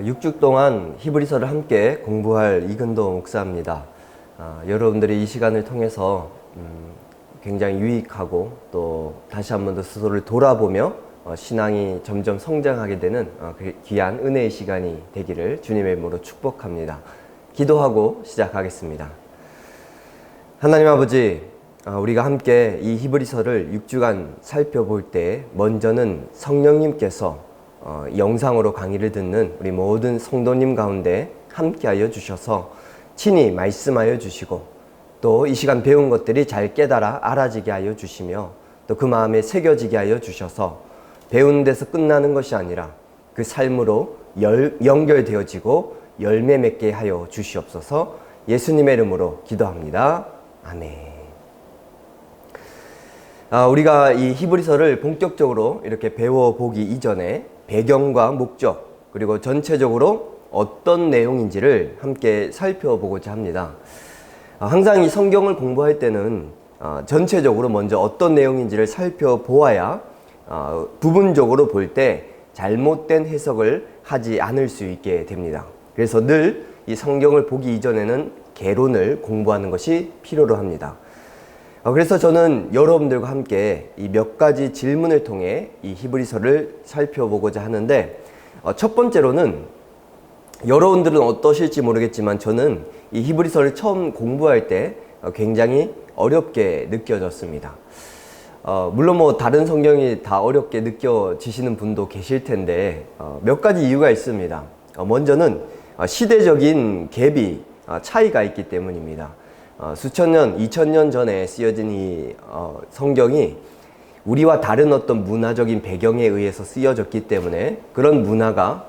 6주 동안 히브리서를 함께 공부할 이근도 목사입니다. 여러분들이 이 시간을 통해서 굉장히 유익하고 또 다시 한 번 더 스스로를 돌아보며 신앙이 점점 성장하게 되는 귀한 은혜의 시간이 되기를 주님의 이름으로 축복합니다. 기도하고 시작하겠습니다. 하나님 아버지, 우리가 함께 이 히브리서를 6주간 살펴볼 때 먼저는 성령님께서 영상으로 강의를 듣는 우리 모든 성도님 가운데 함께하여 주셔서 친히 말씀하여 주시고 또 이 시간 배운 것들이 잘 깨달아 알아지게 하여 주시며 또 그 마음에 새겨지게 하여 주셔서 배우는 데서 끝나는 것이 아니라 그 삶으로 연결되어지고 열매 맺게 하여 주시옵소서. 예수님의 이름으로 기도합니다. 아멘. 우리가 이 히브리서를 본격적으로 이렇게 배워보기 이전에 배경과 목적 그리고 전체적으로 어떤 내용인지를 함께 살펴보고자 합니다. 항상 이 성경을 공부할 때는 전체적으로 먼저 어떤 내용인지를 살펴보아야 부분적으로 볼 때 잘못된 해석을 하지 않을 수 있게 됩니다. 그래서 늘 이 성경을 보기 이전에는 개론을 공부하는 것이 필요로 합니다. 그래서 저는 여러분들과 함께 이 몇 가지 질문을 통해 이 히브리서를 살펴보고자 하는데, 첫 번째로는 여러분들은 어떠실지 모르겠지만 저는 이 히브리서를 처음 공부할 때 굉장히 어렵게 느껴졌습니다. 물론 다른 성경이 다 어렵게 느껴지시는 분도 계실 텐데 몇 가지 이유가 있습니다. 먼저는 시대적인 갭이 차이가 있기 때문입니다. 수천 년, 2000년 전에 쓰여진 이 성경이 우리와 다른 어떤 문화적인 배경에 의해서 쓰여졌기 때문에 그런 문화가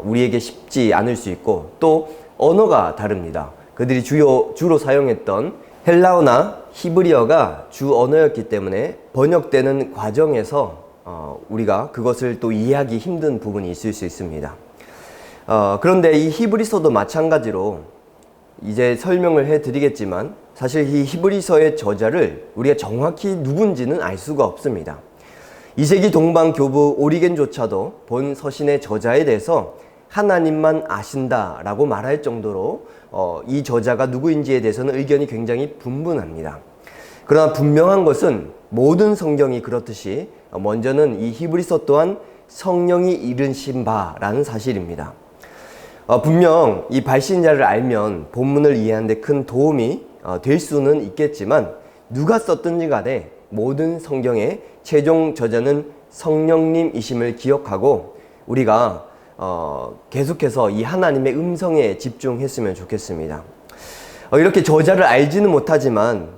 우리에게 쉽지 않을 수 있고 또 언어가 다릅니다. 그들이 주로 사용했던 헬라어나 히브리어가 주 언어였기 때문에 번역되는 과정에서 우리가 그것을 또 이해하기 힘든 부분이 있을 수 있습니다. 그런데 이 히브리서도 마찬가지로 이제 설명을 해드리겠지만 사실 이 히브리서의 저자를 우리가 정확히 누군지는 알 수가 없습니다. 2세기 동방 교부 오리겐조차도 본 서신의 저자에 대해서 하나님만 아신다라고 말할 정도로 이 저자가 누구인지에 대해서는 의견이 굉장히 분분합니다. 그러나 분명한 것은 모든 성경이 그렇듯이 먼저는 이 히브리서 또한 성령이 이르신 바라는 사실입니다. 분명 이 발신자를 알면 본문을 이해하는 데 큰 도움이 될 수는 있겠지만 누가 썼든지 간에 모든 성경의 최종 저자는 성령님이심을 기억하고 우리가 계속해서 이 하나님의 음성에 집중했으면 좋겠습니다. 이렇게 저자를 알지는 못하지만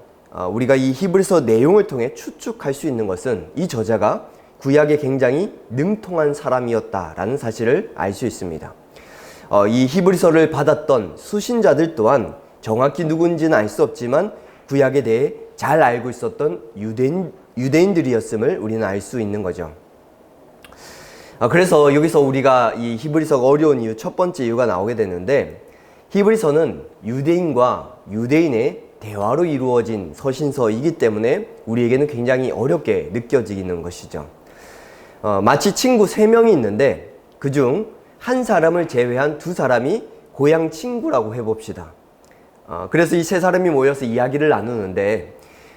우리가 이 히브리서 내용을 통해 추측할 수 있는 것은 이 저자가 구약에 굉장히 능통한 사람이었다라는 사실을 알 수 있습니다. 이 히브리서를 받았던 수신자들 또한 정확히 누군지는 알 수 없지만 구약에 대해 잘 알고 있었던 유대인들이었음을 우리는 알 수 있는 거죠. 그래서 여기서 우리가 이 히브리서가 어려운 이유 첫 번째 이유가 나오게 되는데, 히브리서는 유대인과 유대인의 대화로 이루어진 서신서이기 때문에 우리에게는 굉장히 어렵게 느껴지는 것이죠. 마치 친구 3명이 있는데 그중 한 사람을 제외한 2사람이 고향 친구라고 해봅시다. 그래서 이 3사람이 모여서 이야기를 나누는데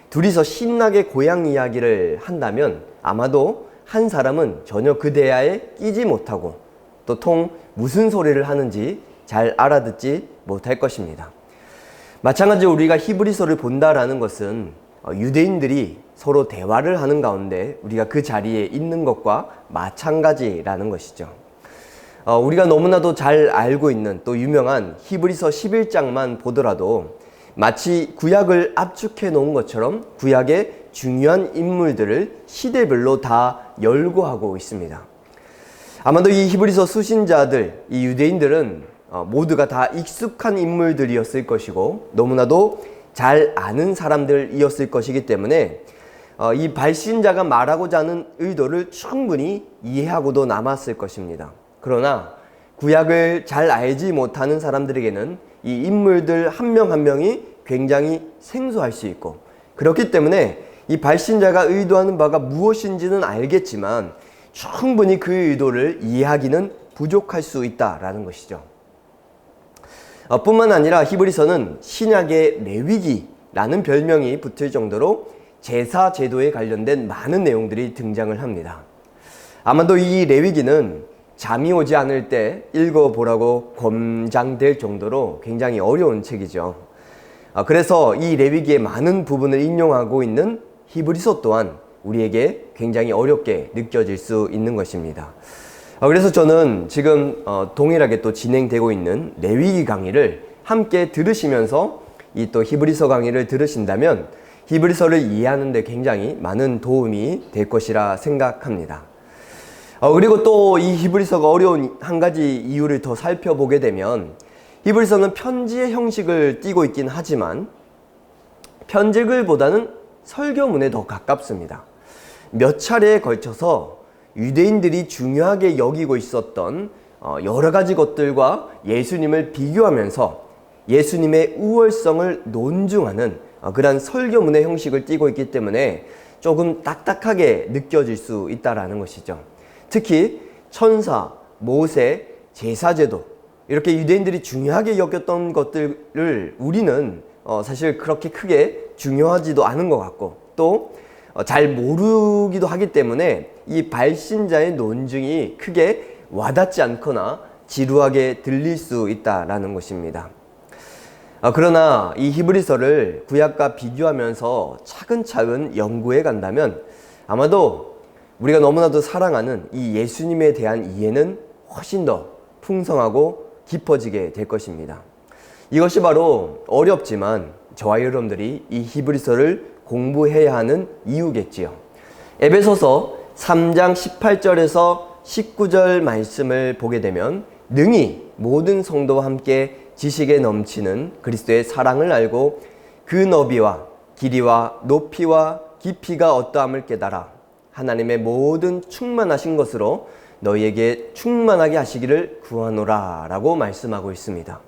둘이서 신나게 고향 이야기를 한다면 아마도 한 사람은 전혀 그 대화에 끼지 못하고 또 무슨 소리를 하는지 잘 알아듣지 못할 것입니다. 마찬가지로 우리가 히브리서를 본다라는 것은 유대인들이 서로 대화를 하는 가운데 우리가 그 자리에 있는 것과 마찬가지라는 것이죠. 우리가 너무나도 잘 알고 있는 또 유명한 히브리서 11장만 보더라도 마치 구약을 압축해 놓은 것처럼 구약의 중요한 인물들을 시대별로 다 열거하고 있습니다. 아마도 이 히브리서 수신자들, 이 유대인들은 모두가 다 익숙한 인물들이었을 것이고 너무나도 잘 아는 사람들이었을 것이기 때문에 이 발신자가 말하고자 하는 의도를 충분히 이해하고도 남았을 것입니다. 그러나 구약을 잘 알지 못하는 사람들에게는 이 인물들 한 명 한 명이 굉장히 생소할 수 있고 그렇기 때문에 이 발신자가 의도하는 바가 무엇인지는 알겠지만 충분히 그 의도를 이해하기는 부족할 수 있다라는 것이죠. 뿐만 아니라 히브리서는 신약의 레위기라는 별명이 붙을 정도로 제사 제도에 관련된 많은 내용들이 등장을 합니다. 아마도 이 레위기는 잠이 오지 않을 때 읽어보라고 권장될 정도로 굉장히 어려운 책이죠. 그래서 이 레위기의 많은 부분을 인용하고 있는 히브리서 또한 우리에게 굉장히 어렵게 느껴질 수 있는 것입니다. 그래서 저는 지금 동일하게 또 진행되고 있는 레위기 강의를 함께 들으시면서 이 또 히브리서 강의를 들으신다면 히브리서를 이해하는 데 굉장히 많은 도움이 될 것이라 생각합니다. 그리고 또 이 히브리서가 어려운 한 가지 이유를 더 살펴보게 되면 히브리서는 편지의 형식을 띠고 있긴 하지만 편지글보다는 설교문에 더 가깝습니다. 몇 차례에 걸쳐서 유대인들이 중요하게 여기고 있었던 여러 가지 것들과 예수님을 비교하면서 예수님의 우월성을 논증하는 그러한 설교문의 형식을 띠고 있기 때문에 조금 딱딱하게 느껴질 수 있다는 것이죠. 특히 천사, 모세, 제사제도 이렇게 유대인들이 중요하게 여겼던 것들을 우리는 사실 그렇게 크게 중요하지도 않은 것 같고 또 잘 모르기도 하기 때문에 이 발신자의 논증이 크게 와닿지 않거나 지루하게 들릴 수 있다라는 것입니다. 그러나 이 히브리서를 구약과 비교하면서 차근차근 연구해 간다면 아마도 우리가 너무나도 사랑하는 이 예수님에 대한 이해는 훨씬 더 풍성하고 깊어지게 될 것입니다. 이것이 바로 어렵지만 저와 여러분들이 이 히브리서를 공부해야 하는 이유겠지요. 에베소서 3장 18절에서 19절 말씀을 보게 되면 능히 모든 성도와 함께 지식에 넘치는 그리스도의 사랑을 알고 그 너비와 길이와 높이와 깊이가 어떠함을 깨달아 하나님의 모든 충만하신 것으로 너희에게 충만하게 하시기를 구하노라 라고 말씀하고 있습니다.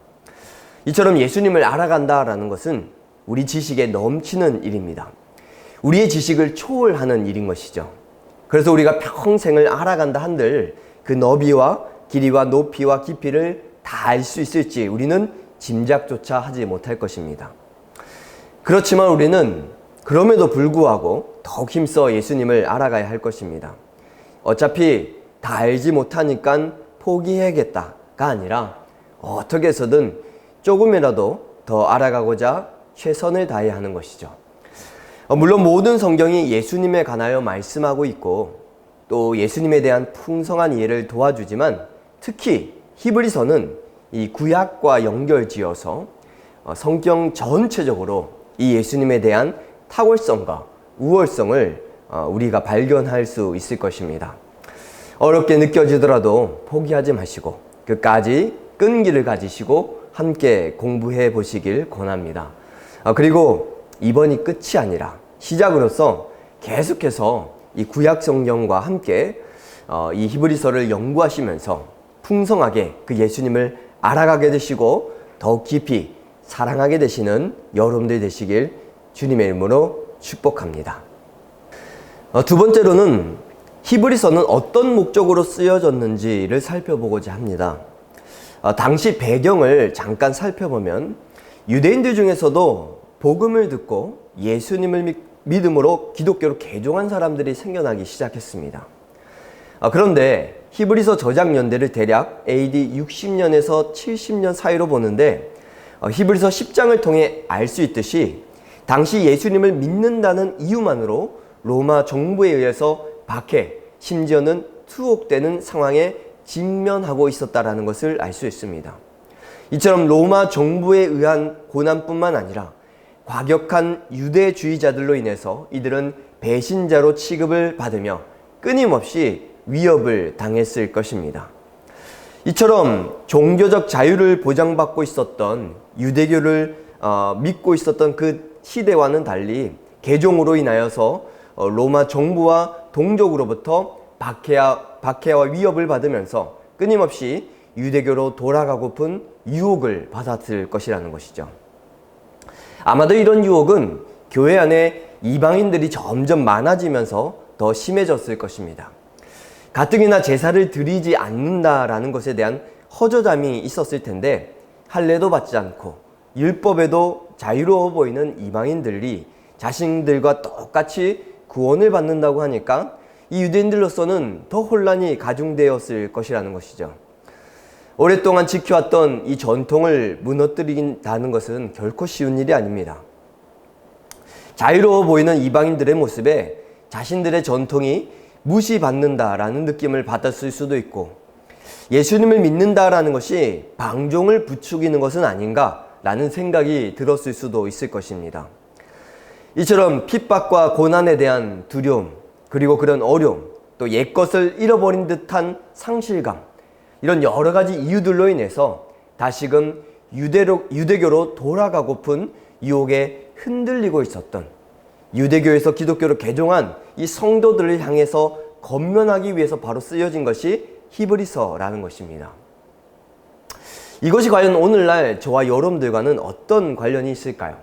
이처럼 예수님을 알아간다라는 것은 우리 지식에 넘치는 일입니다. 우리의 지식을 초월하는 일인 것이죠. 그래서 우리가 평생을 알아간다 한들 그 너비와 길이와 높이와 깊이를 다 알 수 있을지 우리는 짐작조차 하지 못할 것입니다. 그렇지만 우리는 그럼에도 불구하고 더욱 힘써 예수님을 알아가야 할 것입니다. 어차피 다 알지 못하니까 포기해야겠다가 아니라 어떻게 해서든 조금이라도 더 알아가고자 최선을 다해야 하는 것이죠. 물론 모든 성경이 예수님에 관하여 말씀하고 있고 또 예수님에 대한 풍성한 이해를 도와주지만 특히 히브리서는 이 구약과 연결지어서 성경 전체적으로 이 예수님에 대한 탁월성과 우월성을 우리가 발견할 수 있을 것입니다. 어렵게 느껴지더라도 포기하지 마시고 끝까지 끈기를 가지시고 함께 공부해 보시길 권합니다. 그리고 이번이 끝이 아니라 시작으로서 계속해서 이 구약 성경과 함께 이 히브리서를 연구하시면서 풍성하게 그 예수님을 알아가게 되시고 더욱 깊이 사랑하게 되시는 여러분들 되시길 주님의 이름으로 축복합니다. 두 번째로는 히브리서는 어떤 목적으로 쓰여졌는지를 살펴보고자 합니다. 당시 배경을 잠깐 살펴보면 유대인들 중에서도 복음을 듣고 예수님을 믿음으로 기독교로 개종한 사람들이 생겨나기 시작했습니다. 그런데 히브리서 저작 연대를 대략 AD 60년에서 70년 사이로 보는데 히브리서 10장을 통해 알 수 있듯이 당시 예수님을 믿는다는 이유만으로 로마 정부에 의해서 박해, 심지어는 투옥되는 상황에 직면하고 있었다는 것을 알 수 있습니다. 이처럼 로마 정부에 의한 고난뿐만 아니라 과격한 유대주의자들로 인해서 이들은 배신자로 취급을 받으며 끊임없이 위협을 당했을 것입니다. 이처럼 종교적 자유를 보장받고 있었던 유대교를 믿고 있었던 그 시대와는 달리 개종으로 인하여서 로마 정부와 동족으로부터 박해와 위협을 받으면서 끊임없이 유대교로 돌아가고픈 유혹을 받았을 것이라는 것이죠. 아마도 이런 유혹은 교회 안에 이방인들이 점점 많아지면서 더 심해졌을 것입니다. 가뜩이나 제사를 드리지 않는다라는 것에 대한 허저담이 있었을 텐데 할례도 받지 않고 율법에도 자유로워 보이는 이방인들이 자신들과 똑같이 구원을 받는다고 하니까 이 유대인들로서는 더 혼란이 가중되었을 것이라는 것이죠. 오랫동안 지켜왔던 이 전통을 무너뜨린다는 것은 결코 쉬운 일이 아닙니다. 자유로워 보이는 이방인들의 모습에 자신들의 전통이 무시받는다라는 느낌을 받았을 수도 있고, 예수님을 믿는다라는 것이 방종을 부추기는 것은 아닌가라는 생각이 들었을 수도 있을 것입니다. 이처럼 핍박과 고난에 대한 두려움, 그리고 그런 어려움, 또 옛것을 잃어버린 듯한 상실감, 이런 여러 가지 이유들로 인해서 다시금 유대교로 돌아가고픈 유혹에 흔들리고 있었던, 유대교에서 기독교로 개종한 이 성도들을 향해서 권면하기 위해서 바로 쓰여진 것이 히브리서라는 것입니다. 이것이 과연 오늘날 저와 여러분들과는 어떤 관련이 있을까요?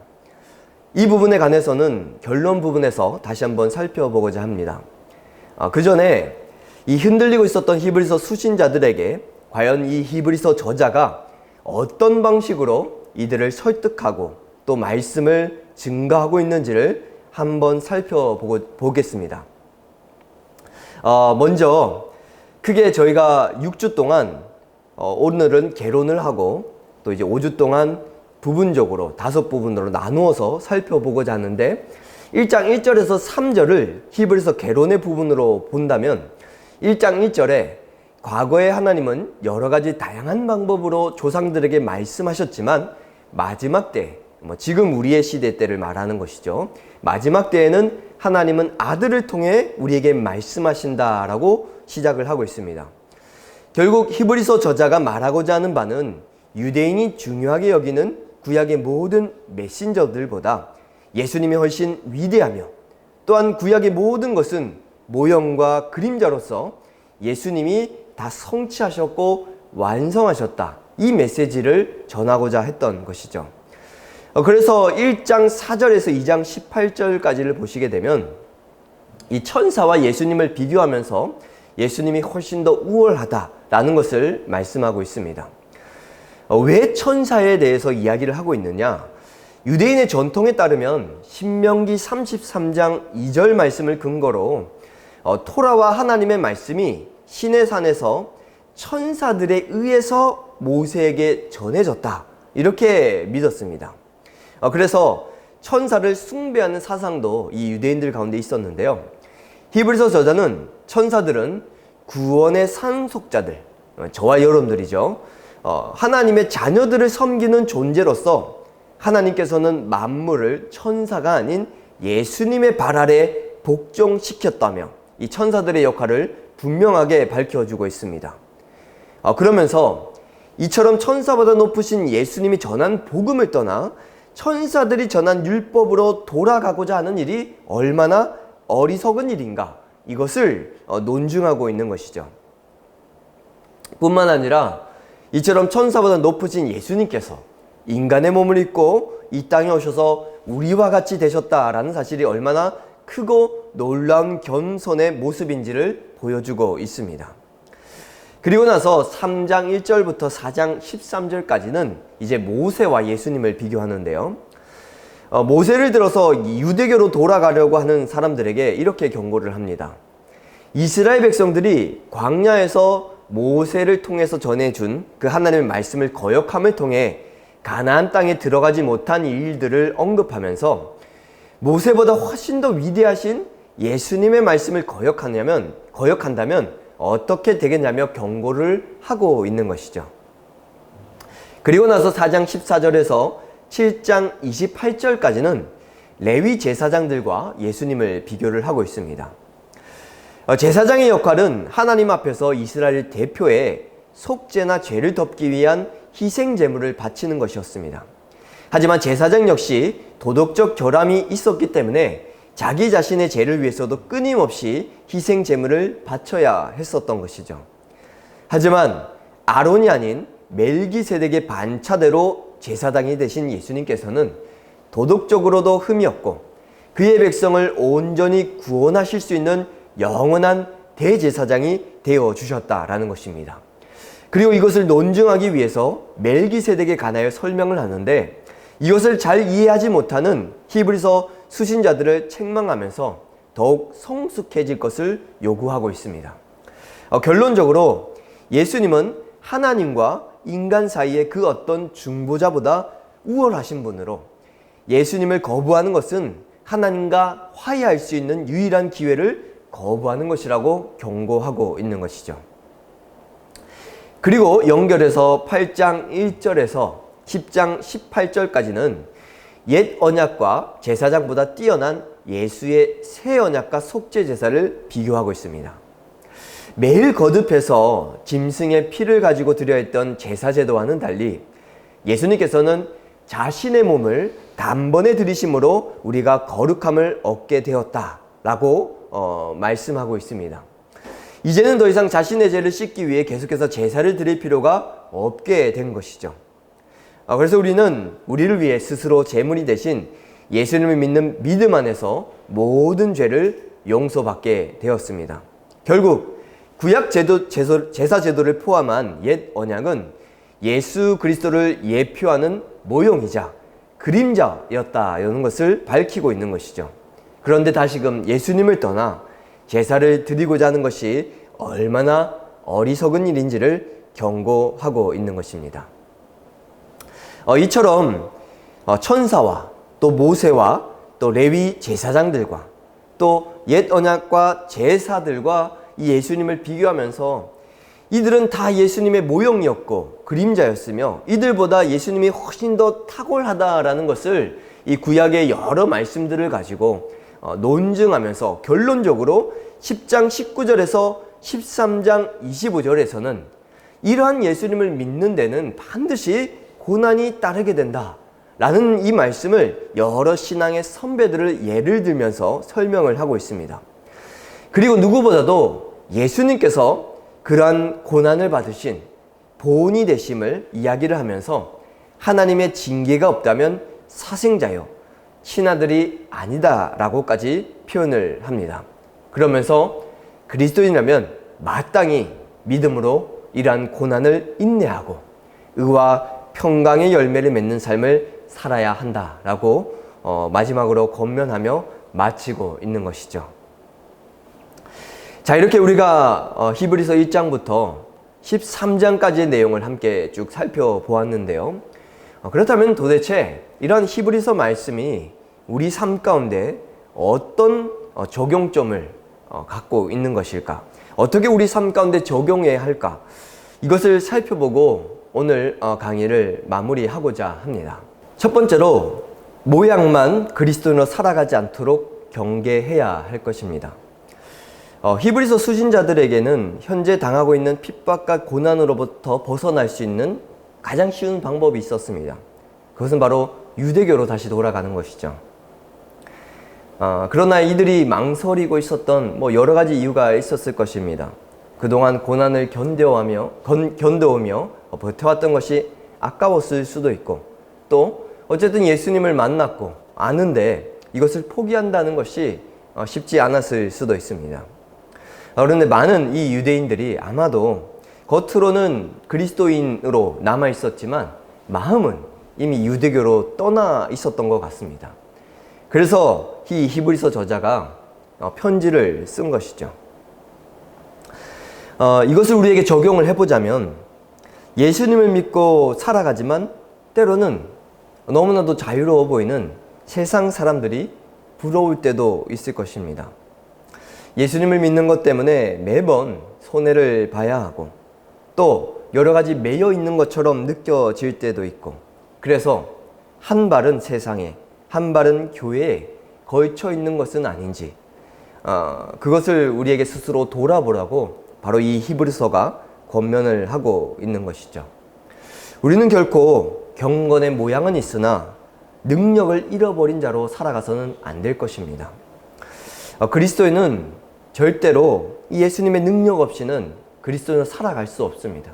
이 부분에 관해서는 결론 부분에서 다시 한번 살펴보고자 합니다. 그 전에 이 흔들리고 있었던 히브리서 수신자들에게 과연 이 히브리서 저자가 어떤 방식으로 이들을 설득하고 또 말씀을 증가하고 있는지를 한번 살펴보겠습니다. 먼저 크게 저희가 6주 동안 오늘은 개론을 하고 또 이제 5주 동안 부분적으로 5부분으로 나누어서 살펴보고자 하는데, 1장 1절에서 3절을 히브리서 개론의 부분으로 본다면 1장 1절에 과거에 하나님은 여러 가지 다양한 방법으로 조상들에게 말씀하셨지만 마지막 때, 지금 우리의 시대 때를 말하는 것이죠. 마지막 때에는 하나님은 아들을 통해 우리에게 말씀하신다라고 시작을 하고 있습니다. 결국 히브리서 저자가 말하고자 하는 바는 유대인이 중요하게 여기는 구약의 모든 메신저들보다 예수님이 훨씬 위대하며, 또한 구약의 모든 것은 모형과 그림자로서 예수님이 다 성취하셨고 완성하셨다, 이 메시지를 전하고자 했던 것이죠. 그래서 1장 4절에서 2장 18절까지를 보시게 되면 이 천사와 예수님을 비교하면서 예수님이 훨씬 더 우월하다라는 것을 말씀하고 있습니다. 왜 천사에 대해서 이야기를 하고 있느냐? 유대인의 전통에 따르면 신명기 33장 2절 말씀을 근거로 토라와 하나님의 말씀이 시내산에서 천사들에 의해서 모세에게 전해졌다, 이렇게 믿었습니다. 그래서 천사를 숭배하는 사상도 이 유대인들 가운데 있었는데요. 히브리서 저자는 천사들은 구원의 상속자들, 저와 여러분들이죠. 하나님의 자녀들을 섬기는 존재로서 하나님께서는 만물을 천사가 아닌 예수님의 발 아래 복종시켰다며 이 천사들의 역할을 분명하게 밝혀주고 있습니다. 그러면서 이처럼 천사보다 높으신 예수님이 전한 복음을 떠나 천사들이 전한 율법으로 돌아가고자 하는 일이 얼마나 어리석은 일인가, 이것을 논증하고 있는 것이죠. 뿐만 아니라 이처럼 천사보다 높으신 예수님께서 인간의 몸을 입고 이 땅에 오셔서 우리와 같이 되셨다라는 사실이 얼마나 크고 놀라운 겸손의 모습인지를 보여주고 있습니다. 그리고 나서 3장 1절부터 4장 13절까지는 이제 모세와 예수님을 비교하는데요. 모세를 들어서 유대교로 돌아가려고 하는 사람들에게 이렇게 경고를 합니다. 이스라엘 백성들이 광야에서 모세를 통해서 전해준 그 하나님의 말씀을 거역함을 통해 가나안 땅에 들어가지 못한 일들을 언급하면서 모세보다 훨씬 더 위대하신 예수님의 말씀을 거역한다면 어떻게 되겠냐며 경고를 하고 있는 것이죠. 그리고 나서 4장 14절에서 7장 28절까지는 레위 제사장들과 예수님을 비교를 하고 있습니다. 제사장의 역할은 하나님 앞에서 이스라엘 대표의 속죄나 죄를 덮기 위한 희생 제물을 바치는 것이었습니다. 하지만 제사장 역시 도덕적 결함이 있었기 때문에 자기 자신의 죄를 위해서도 끊임없이 희생 제물을 바쳐야 했었던 것이죠. 하지만 아론이 아닌 멜기세덱의 반차대로 제사장이 되신 예수님께서는 도덕적으로도 흠이 없고 그의 백성을 온전히 구원하실 수 있는 영원한 대제사장이 되어 주셨다라는 것입니다. 그리고 이것을 논증하기 위해서 멜기세덱에 관하여 설명을 하는데, 이것을 잘 이해하지 못하는 히브리서 수신자들을 책망하면서 더욱 성숙해질 것을 요구하고 있습니다. 결론적으로 예수님은 하나님과 인간 사이의 그 어떤 중보자보다 우월하신 분으로, 예수님을 거부하는 것은 하나님과 화해할 수 있는 유일한 기회를 거부하는 것이라고 경고하고 있는 것이죠. 그리고 연결해서 8장 1절에서 10장 18절까지는 옛 언약과 제사장보다 뛰어난 예수의 새 언약과 속죄 제사를 비교하고 있습니다. 매일 거듭해서 짐승의 피를 가지고 드려 했던 제사 제도와는 달리 예수님께서는 자신의 몸을 단번에 드리심으로 우리가 거룩함을 얻게 되었다라고 말씀하고 있습니다. 이제는 더 이상 자신의 죄를 씻기 위해 계속해서 제사를 드릴 필요가 없게 된 것이죠. 그래서 우리는 우리를 위해 스스로 제물이 되신 예수님을 믿는 믿음 안에서 모든 죄를 용서받게 되었습니다. 결국 구약 제사 제도를 포함한 옛 언약은 예수 그리스도를 예표하는 모형이자 그림자였다는 것을 밝히고 있는 것이죠. 그런데 다시금 예수님을 떠나 제사를 드리고자 하는 것이 얼마나 어리석은 일인지를 경고하고 있는 것입니다. 이처럼 천사와 또 모세와 또 레위 제사장들과 또 옛 언약과 제사들과 이 예수님을 비교하면서 이들은 다 예수님의 모형이었고 그림자였으며 이들보다 예수님이 훨씬 더 탁월하다라는 것을 이 구약의 여러 말씀들을 가지고 논증하면서 결론적으로 10장 19절에서 13장 25절에서는 이러한 예수님을 믿는 데는 반드시 고난이 따르게 된다 라는 이 말씀을 여러 신앙의 선배들을 예를 들면서 설명을 하고 있습니다. 그리고 누구보다도 예수님께서 그러한 고난을 받으신 본이 되심을 이야기를 하면서 하나님의 징계가 없다면 사생자요 신하들이 아니다 라고까지 표현을 합니다. 그러면서 그리스도인이라면 마땅히 믿음으로 이러한 고난을 인내하고 의와 평강의 열매를 맺는 삶을 살아야 한다라고 마지막으로 권면하며 마치고 있는 것이죠. 자, 이렇게 우리가 히브리서 1장부터 13장까지의 내용을 함께 쭉 살펴보았는데요. 그렇다면 도대체 이러한 히브리서 말씀이 우리 삶 가운데 어떤 적용점을 갖고 있는 것일까? 어떻게 우리 삶 가운데 적용해야 할까? 이것을 살펴보고 오늘 강의를 마무리하고자 합니다. 첫 번째로 모양만 그리스도인으로 살아가지 않도록 경계해야 할 것입니다. 히브리서 수신자들에게는 현재 당하고 있는 핍박과 고난으로부터 벗어날 수 있는 가장 쉬운 방법이 있었습니다. 그것은 바로 유대교로 다시 돌아가는 것이죠. 그러나 이들이 망설이고 있었던 여러 가지 이유가 있었을 것입니다. 그동안 고난을 견뎌오며 버텨왔던 것이 아까웠을 수도 있고, 또 어쨌든 예수님을 만났고 아는데 이것을 포기한다는 것이 쉽지 않았을 수도 있습니다. 그런데 많은 이 유대인들이 아마도 겉으로는 그리스도인으로 남아 있었지만 마음은 이미 유대교로 떠나 있었던 것 같습니다. 그래서 이 히브리서 저자가 편지를 쓴 것이죠. 이것을 우리에게 적용을 해보자면 예수님을 믿고 살아가지만 때로는 너무나도 자유로워 보이는 세상 사람들이 부러울 때도 있을 것입니다. 예수님을 믿는 것 때문에 매번 손해를 봐야 하고 또 여러 가지 매여 있는 것처럼 느껴질 때도 있고, 그래서 한 발은 세상에 한 발은 교회에 걸쳐 있는 것은 아닌지 그것을 우리에게 스스로 돌아보라고 바로 이 히브리서가 권면을 하고 있는 것이죠. 우리는 결코 경건의 모양은 있으나 능력을 잃어버린 자로 살아가서는 안 될 것입니다. 그리스도인은 절대로 이 예수님의 능력 없이는 그리스도인으로 살아갈 수 없습니다.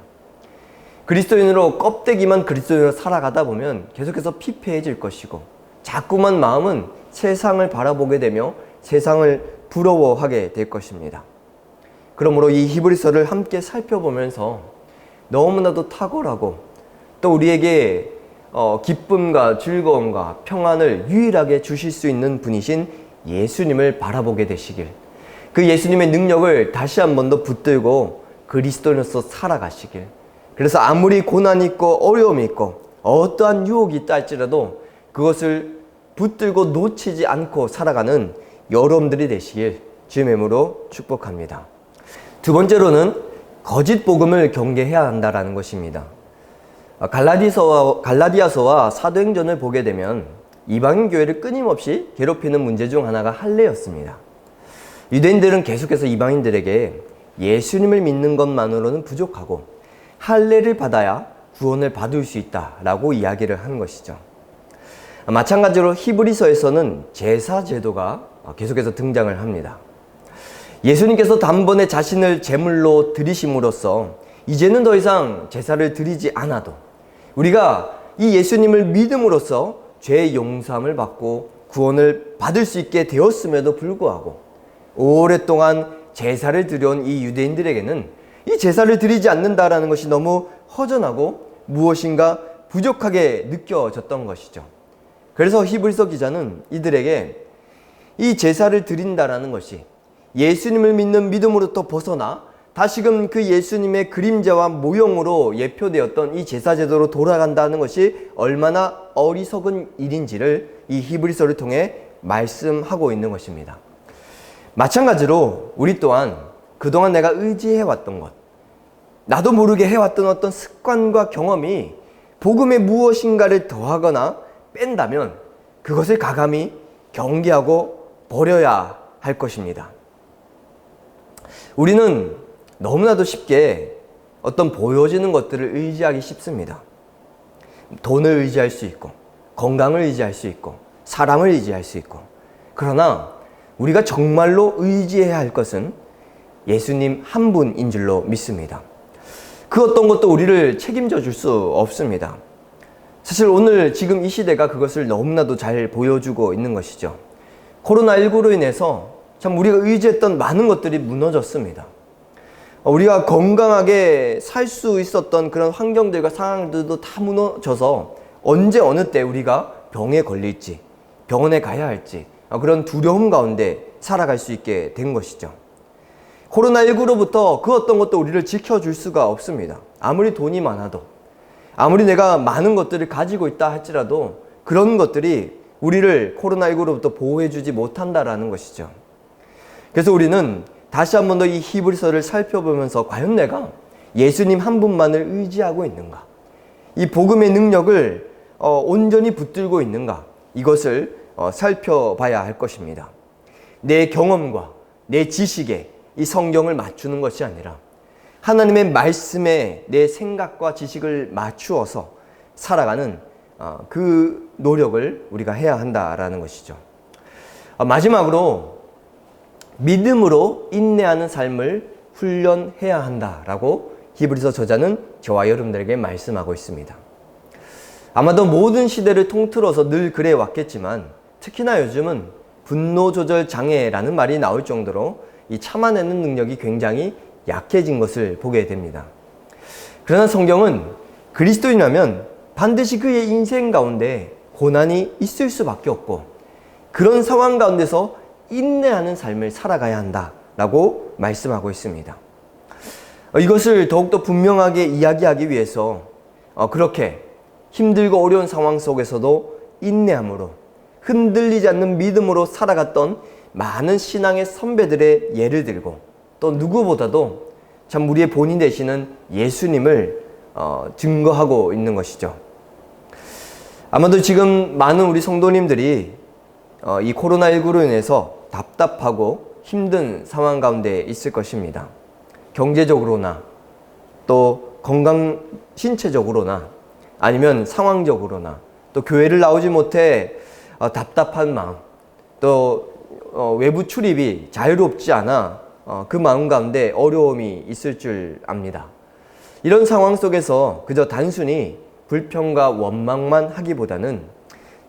그리스도인으로 껍데기만 그리스도인으로 살아가다 보면 계속해서 피폐해질 것이고 자꾸만 마음은 세상을 바라보게 되며 세상을 부러워하게 될 것입니다. 그러므로 이 히브리서를 함께 살펴보면서 너무나도 탁월하고 또 우리에게 기쁨과 즐거움과 평안을 유일하게 주실 수 있는 분이신 예수님을 바라보게 되시길, 그 예수님의 능력을 다시 한 번 더 붙들고 그리스도인으로서 살아가시길, 그래서 아무리 고난이 있고 어려움이 있고 어떠한 유혹이 있다 할지라도 그것을 붙들고 놓치지 않고 살아가는 여러분들이 되시길 주님의 이름으로 축복합니다. 두 번째로는 거짓 복음을 경계해야 한다는 것입니다. 갈라디아서와 사도행전을 보게 되면 이방인 교회를 끊임없이 괴롭히는 문제 중 하나가 할례였습니다. 유대인들은 계속해서 이방인들에게 예수님을 믿는 것만으로는 부족하고 할례를 받아야 구원을 받을 수 있다라고 이야기를 하는 것이죠. 마찬가지로 히브리서에서는 제사 제도가 계속해서 등장을 합니다. 예수님께서 단번에 자신을 제물로 드리심으로써 이제는 더 이상 제사를 드리지 않아도 우리가 이 예수님을 믿음으로써 죄의 용서함을 받고 구원을 받을 수 있게 되었음에도 불구하고 오랫동안 제사를 드려온 이 유대인들에게는 이 제사를 드리지 않는다라는 것이 너무 허전하고 무엇인가 부족하게 느껴졌던 것이죠. 그래서 히브리서 기자는 이들에게 이 제사를 드린다라는 것이 예수님을 믿는 믿음으로부터 벗어나 다시금 그 예수님의 그림자와 모형으로 예표되었던 이 제사제도로 돌아간다는 것이 얼마나 어리석은 일인지를 이 히브리서를 통해 말씀하고 있는 것입니다. 마찬가지로 우리 또한 그동안 내가 의지해왔던 것, 나도 모르게 해왔던 어떤 습관과 경험이 복음에 무엇인가를 더하거나 뺀다면 그것을 가감히 경계하고 버려야 할 것입니다. 우리는 너무나도 쉽게 어떤 보여지는 것들을 의지하기 쉽습니다. 돈을 의지할 수 있고, 건강을 의지할 수 있고, 사람을 의지할 수 있고. 그러나 우리가 정말로 의지해야 할 것은 예수님 한 분인 줄로 믿습니다. 그 어떤 것도 우리를 책임져 줄 수 없습니다. 사실 오늘 지금 이 시대가 그것을 너무나도 잘 보여주고 있는 것이죠. 코로나19로 인해서 참 우리가 의지했던 많은 것들이 무너졌습니다. 우리가 건강하게 살 수 있었던 그런 환경들과 상황들도 다 무너져서 언제 어느 때 우리가 병에 걸릴지, 병원에 가야 할지 그런 두려움 가운데 살아갈 수 있게 된 것이죠. 코로나19로부터 그 어떤 것도 우리를 지켜줄 수가 없습니다. 아무리 돈이 많아도, 아무리 내가 많은 것들을 가지고 있다 할지라도 그런 것들이 우리를 코로나19로부터 보호해주지 못한다라는 것이죠. 그래서 우리는 다시 한 번 더 이 히브리서를 살펴보면서 과연 내가 예수님 한 분만을 의지하고 있는가? 이 복음의 능력을 온전히 붙들고 있는가? 이것을 살펴봐야 할 것입니다. 내 경험과 내 지식에 이 성경을 맞추는 것이 아니라 하나님의 말씀에 내 생각과 지식을 맞추어서 살아가는 그 노력을 우리가 해야 한다라는 것이죠. 마지막으로 믿음으로 인내하는 삶을 훈련해야 한다라고 히브리서 저자는 저와 여러분들에게 말씀하고 있습니다. 아마도 모든 시대를 통틀어서 늘 그래 왔겠지만 특히나 요즘은 분노 조절 장애라는 말이 나올 정도로 이 참아내는 능력이 굉장히 약해진 것을 보게 됩니다. 그러나 성경은 그리스도인이라면 반드시 그의 인생 가운데 고난이 있을 수밖에 없고 그런 상황 가운데서 인내하는 삶을 살아가야 한다라고 말씀하고 있습니다. 이것을 더욱더 분명하게 이야기하기 위해서 그렇게 힘들고 어려운 상황 속에서도 인내함으로 흔들리지 않는 믿음으로 살아갔던 많은 신앙의 선배들의 예를 들고 또 누구보다도 참 우리의 본인 되시는 예수님을 증거하고 있는 것이죠. 아마도 지금 많은 우리 성도님들이 이 코로나19로 인해서 답답하고 힘든 상황 가운데 있을 것입니다. 경제적으로나 또 건강 신체적으로나 아니면 상황적으로나 또 교회를 나오지 못해 답답한 마음 또 외부 출입이 자유롭지 않아 그 마음 가운데 어려움이 있을 줄 압니다. 이런 상황 속에서 그저 단순히 불평과 원망만 하기보다는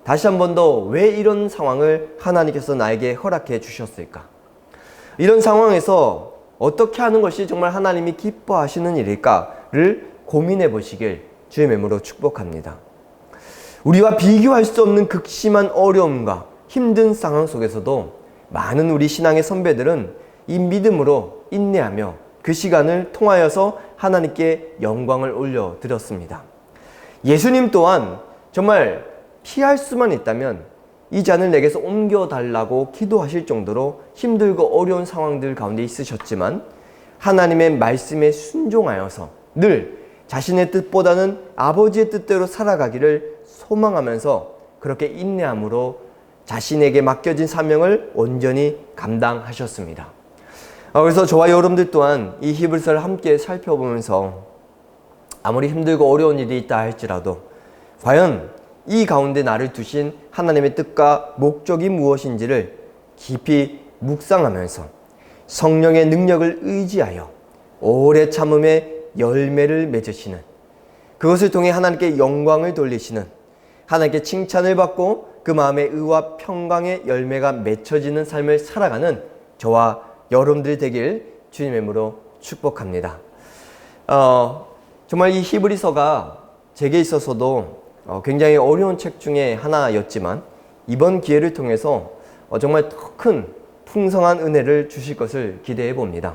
다시 한 번 더 왜 이런 상황을 하나님께서 나에게 허락해 주셨을까? 이런 상황에서 어떻게 하는 것이 정말 하나님이 기뻐하시는 일일까를 고민해 보시길 주의 이름으로 축복합니다. 우리와 비교할 수 없는 극심한 어려움과 힘든 상황 속에서도 많은 우리 신앙의 선배들은 이 믿음으로 인내하며 그 시간을 통하여서 하나님께 영광을 올려드렸습니다. 예수님 또한 정말 피할 수만 있다면 이 잔을 내게서 옮겨달라고 기도하실 정도로 힘들고 어려운 상황들 가운데 있으셨지만 하나님의 말씀에 순종하여서 늘 자신의 뜻보다는 아버지의 뜻대로 살아가기를 소망하면서 그렇게 인내함으로 자신에게 맡겨진 사명을 온전히 감당하셨습니다. 그래서 저와 여러분들 또한 이 히브리서를 함께 살펴보면서 아무리 힘들고 어려운 일이 있다 할지라도 과연 이 가운데 나를 두신 하나님의 뜻과 목적이 무엇인지를 깊이 묵상하면서 성령의 능력을 의지하여 오래 참음의 열매를 맺으시는, 그것을 통해 하나님께 영광을 돌리시는, 하나님께 칭찬을 받고 그 마음의 의와 평강의 열매가 맺혀지는 삶을 살아가는 저와 여러분들이 되길 주님의 이름으로 축복합니다. 정말 이 히브리서가 제게 있어서도 굉장히 어려운 책 중에 하나였지만 이번 기회를 통해서 정말 더 큰 풍성한 은혜를 주실 것을 기대해 봅니다.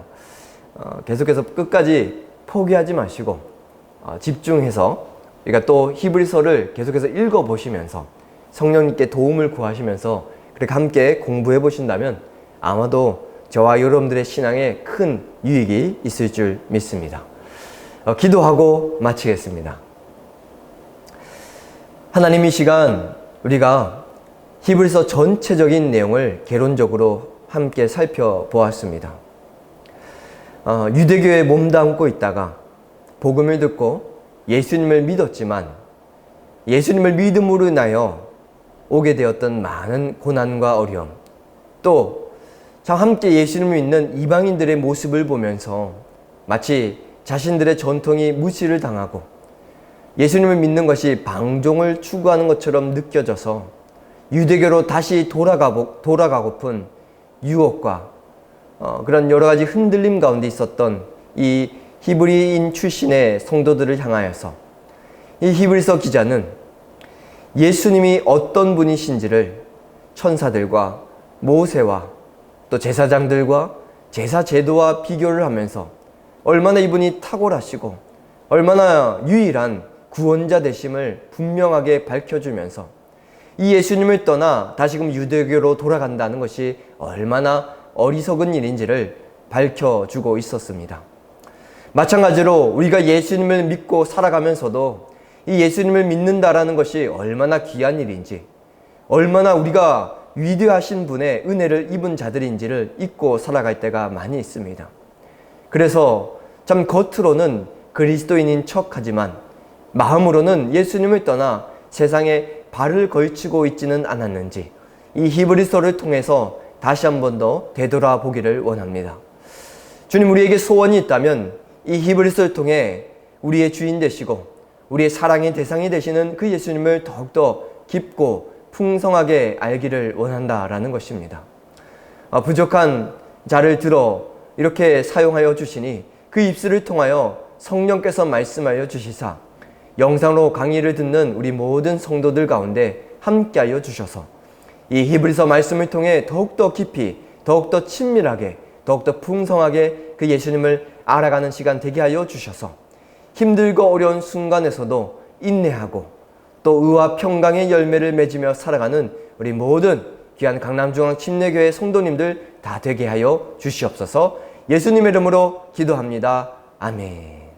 계속해서 끝까지 포기하지 마시고 집중해서 우리가 또 히브리서를 계속해서 읽어보시면서 성령님께 도움을 구하시면서 그렇게 함께 공부해 보신다면 아마도 저와 여러분들의 신앙에 큰 유익이 있을 줄 믿습니다. 기도하고 마치겠습니다. 하나님, 이 시간 우리가 히브리서 전체적인 내용을 개론적으로 함께 살펴보았습니다. 유대교에 몸담고 있다가 복음을 듣고 예수님을 믿었지만 예수님을 믿음으로 인하여 오게 되었던 많은 고난과 어려움, 또 함께 예수님을 믿는 이방인들의 모습을 보면서 마치 자신들의 전통이 무시를 당하고 예수님을 믿는 것이 방종을 추구하는 것처럼 느껴져서 유대교로 다시 돌아가고픈 유혹과 그런 여러 가지 흔들림 가운데 있었던 이 히브리인 출신의 성도들을 향하여서 이 히브리서 기자는 예수님이 어떤 분이신지를 천사들과 모세와 또 제사장들과 제사 제도와 비교를 하면서 얼마나 이분이 탁월하시고 얼마나 유일한 구원자 되심을 분명하게 밝혀주면서 이 예수님을 떠나 다시금 유대교로 돌아간다는 것이 얼마나 어리석은 일인지를 밝혀주고 있었습니다. 마찬가지로 우리가 예수님을 믿고 살아가면서도 이 예수님을 믿는다라는 것이 얼마나 귀한 일인지, 얼마나 우리가 위대하신 분의 은혜를 입은 자들인지를 잊고 살아갈 때가 많이 있습니다. 그래서 참 겉으로는 그리스도인인 척하지만 마음으로는 예수님을 떠나 세상에 발을 걸치고 있지는 않았는지 이 히브리서를 통해서 다시 한 번 더 되돌아보기를 원합니다. 주님, 우리에게 소원이 있다면 이 히브리서를 통해 우리의 주인 되시고 우리의 사랑의 대상이 되시는 그 예수님을 더욱더 깊고 풍성하게 알기를 원한다라는 것입니다. 부족한 자를 들어 이렇게 사용하여 주시니 그 입술을 통하여 성령께서 말씀하여 주시사 영상으로 강의를 듣는 우리 모든 성도들 가운데 함께하여 주셔서 이 히브리서 말씀을 통해 더욱더 깊이, 더욱더 친밀하게, 더욱더 풍성하게 그 예수님을 알아가는 시간 되게 하여 주셔서 힘들고 어려운 순간에서도 인내하고 또 의와 평강의 열매를 맺으며 살아가는 우리 모든 귀한 강남중앙침례교회 성도님들 다 되게 하여 주시옵소서. 예수님의 이름으로 기도합니다. 아멘.